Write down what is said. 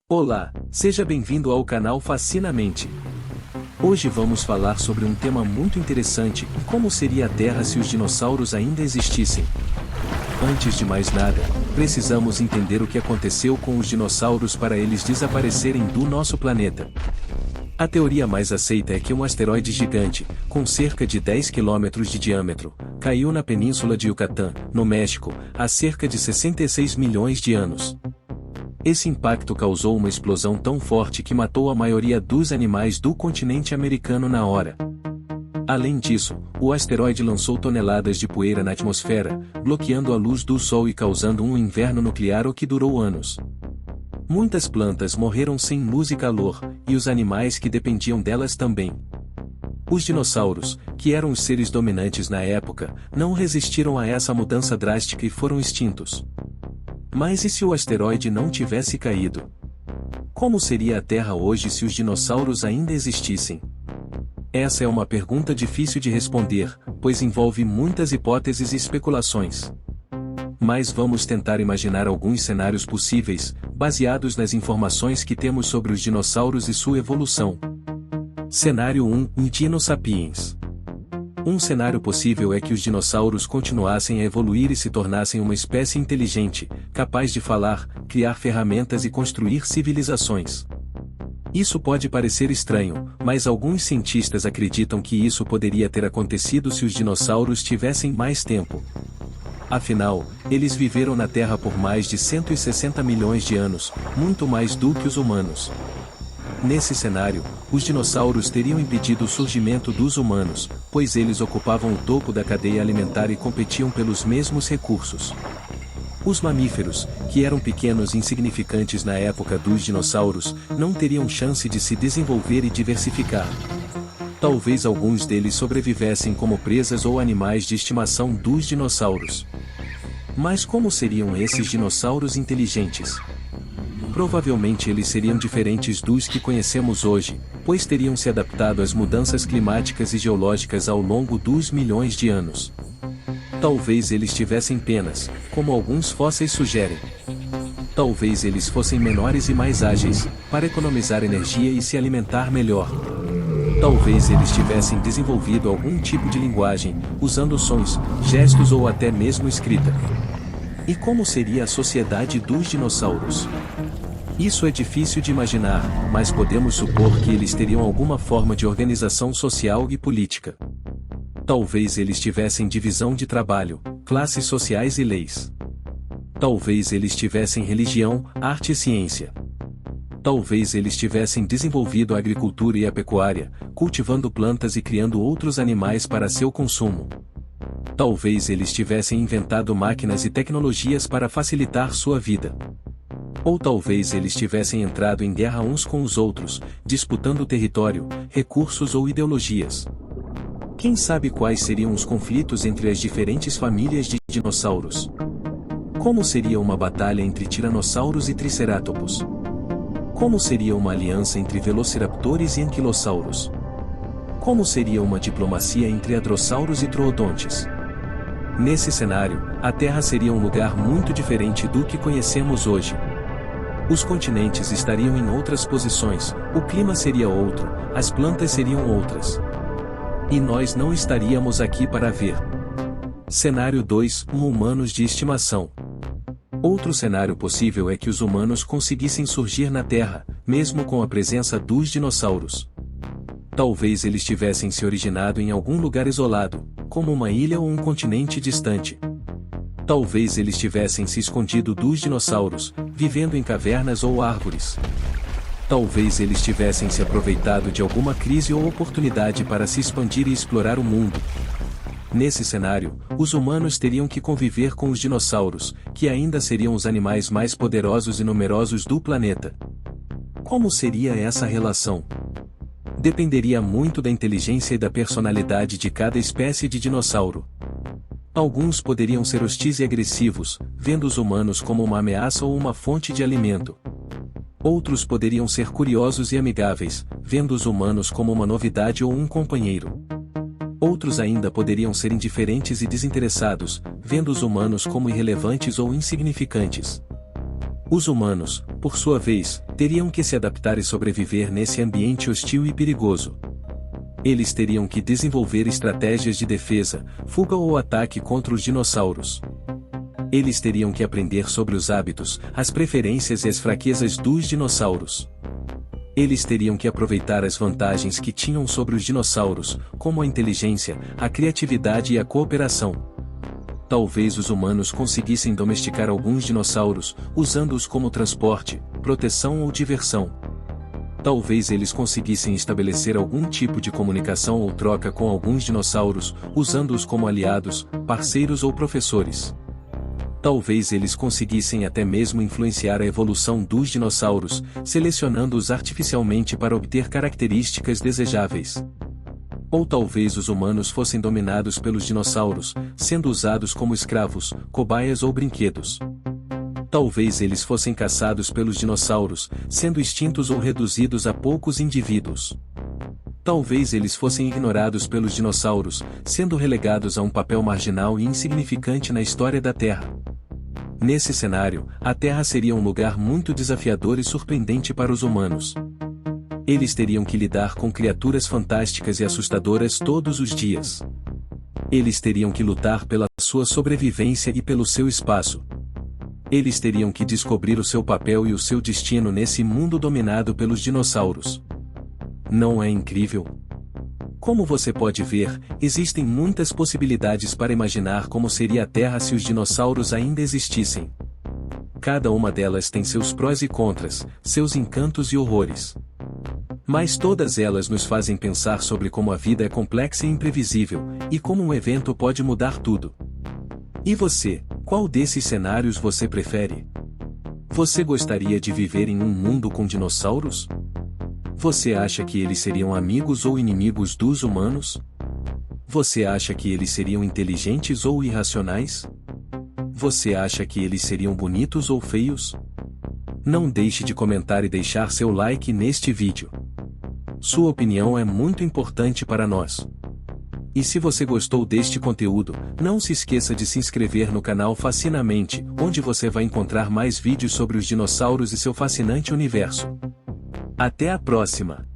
Olá, seja bem-vindo ao canal Fascinamente. Hoje vamos falar sobre um tema muito interessante: como seria a Terra se os dinossauros ainda existissem. Antes de mais nada, precisamos entender o que aconteceu com os dinossauros para eles desaparecerem do nosso planeta. A teoria mais aceita é que um asteroide gigante, com cerca de 10 km de diâmetro, caiu na península de Yucatán, no México, há cerca de 66 milhões de anos. Esse impacto causou uma explosão tão forte que matou a maioria dos animais do continente americano na hora. Além disso, o asteroide lançou toneladas de poeira na atmosfera, bloqueando a luz do Sol e causando um inverno nuclear que durou anos. Muitas plantas morreram sem luz e calor, e os animais que dependiam delas também. Os dinossauros, que eram os seres dominantes na época, não resistiram a essa mudança drástica e foram extintos. Mas e se o asteroide não tivesse caído? Como seria a Terra hoje se os dinossauros ainda existissem? Essa é uma pergunta difícil de responder, pois envolve muitas hipóteses e especulações. Mas vamos tentar imaginar alguns cenários possíveis, baseados nas informações que temos sobre os dinossauros e sua evolução. Cenário 1: Dino Sapiens. Um cenário possível é que os dinossauros continuassem a evoluir e se tornassem uma espécie inteligente, capaz de falar, criar ferramentas e construir civilizações. Isso pode parecer estranho, mas alguns cientistas acreditam que isso poderia ter acontecido se os dinossauros tivessem mais tempo. Afinal, eles viveram na Terra por mais de 160 milhões de anos, muito mais do que os humanos. Nesse cenário, os dinossauros teriam impedido o surgimento dos humanos, pois eles ocupavam o topo da cadeia alimentar e competiam pelos mesmos recursos. Os mamíferos, que eram pequenos e insignificantes na época dos dinossauros, não teriam chance de se desenvolver e diversificar. Talvez alguns deles sobrevivessem como presas ou animais de estimação dos dinossauros. Mas como seriam esses dinossauros inteligentes? Provavelmente eles seriam diferentes dos que conhecemos hoje, pois teriam se adaptado às mudanças climáticas e geológicas ao longo dos milhões de anos. Talvez eles tivessem penas, como alguns fósseis sugerem. Talvez eles fossem menores e mais ágeis, para economizar energia e se alimentar melhor. Talvez eles tivessem desenvolvido algum tipo de linguagem, usando sons, gestos ou até mesmo escrita. E como seria a sociedade dos dinossauros? Isso é difícil de imaginar, mas podemos supor que eles teriam alguma forma de organização social e política. Talvez eles tivessem divisão de trabalho, classes sociais e leis. Talvez eles tivessem religião, arte e ciência. Talvez eles tivessem desenvolvido a agricultura e a pecuária, cultivando plantas e criando outros animais para seu consumo. Talvez eles tivessem inventado máquinas e tecnologias para facilitar sua vida. Ou talvez eles tivessem entrado em guerra uns com os outros, disputando território, recursos ou ideologias. Quem sabe quais seriam os conflitos entre as diferentes famílias de dinossauros? Como seria uma batalha entre tiranossauros e triceratopos? Como seria uma aliança entre velociraptores e anquilossauros? Como seria uma diplomacia entre hadrossauros e troodontes? Nesse cenário, a Terra seria um lugar muito diferente do que conhecemos hoje. Os continentes estariam em outras posições, o clima seria outro, as plantas seriam outras. E nós não estaríamos aqui para ver. Cenário 2: Humanos de estimação. Outro cenário possível é que os humanos conseguissem surgir na Terra, mesmo com a presença dos dinossauros. Talvez eles tivessem se originado em algum lugar isolado, como uma ilha ou um continente distante. Talvez eles tivessem se escondido dos dinossauros, vivendo em cavernas ou árvores. Talvez eles tivessem se aproveitado de alguma crise ou oportunidade para se expandir e explorar o mundo. Nesse cenário, os humanos teriam que conviver com os dinossauros, que ainda seriam os animais mais poderosos e numerosos do planeta. Como seria essa relação? Dependeria muito da inteligência e da personalidade de cada espécie de dinossauro. Alguns poderiam ser hostis e agressivos, vendo os humanos como uma ameaça ou uma fonte de alimento. Outros poderiam ser curiosos e amigáveis, vendo os humanos como uma novidade ou um companheiro. Outros ainda poderiam ser indiferentes e desinteressados, vendo os humanos como irrelevantes ou insignificantes. Os humanos, por sua vez, teriam que se adaptar e sobreviver nesse ambiente hostil e perigoso. Eles teriam que desenvolver estratégias de defesa, fuga ou ataque contra os dinossauros. Eles teriam que aprender sobre os hábitos, as preferências e as fraquezas dos dinossauros. Eles teriam que aproveitar as vantagens que tinham sobre os dinossauros, como a inteligência, a criatividade e a cooperação. Talvez os humanos conseguissem domesticar alguns dinossauros, usando-os como transporte, proteção ou diversão. Talvez eles conseguissem estabelecer algum tipo de comunicação ou troca com alguns dinossauros, usando-os como aliados, parceiros ou professores. Talvez eles conseguissem até mesmo influenciar a evolução dos dinossauros, selecionando-os artificialmente para obter características desejáveis. Ou talvez os humanos fossem dominados pelos dinossauros, sendo usados como escravos, cobaias ou brinquedos. Talvez eles fossem caçados pelos dinossauros, sendo extintos ou reduzidos a poucos indivíduos. Talvez eles fossem ignorados pelos dinossauros, sendo relegados a um papel marginal e insignificante na história da Terra. Nesse cenário, a Terra seria um lugar muito desafiador e surpreendente para os humanos. Eles teriam que lidar com criaturas fantásticas e assustadoras todos os dias. Eles teriam que lutar pela sua sobrevivência e pelo seu espaço. Eles teriam que descobrir o seu papel e o seu destino nesse mundo dominado pelos dinossauros. Não é incrível? Como você pode ver, existem muitas possibilidades para imaginar como seria a Terra se os dinossauros ainda existissem. Cada uma delas tem seus prós e contras, seus encantos e horrores. Mas todas elas nos fazem pensar sobre como a vida é complexa e imprevisível, e como um evento pode mudar tudo. E você, qual desses cenários você prefere? Você gostaria de viver em um mundo com dinossauros? Você acha que eles seriam amigos ou inimigos dos humanos? Você acha que eles seriam inteligentes ou irracionais? Você acha que eles seriam bonitos ou feios? Não deixe de comentar e deixar seu like neste vídeo. Sua opinião é muito importante para nós. E se você gostou deste conteúdo, não se esqueça de se inscrever no canal Fascinamente, onde você vai encontrar mais vídeos sobre os dinossauros e seu fascinante universo. Até a próxima!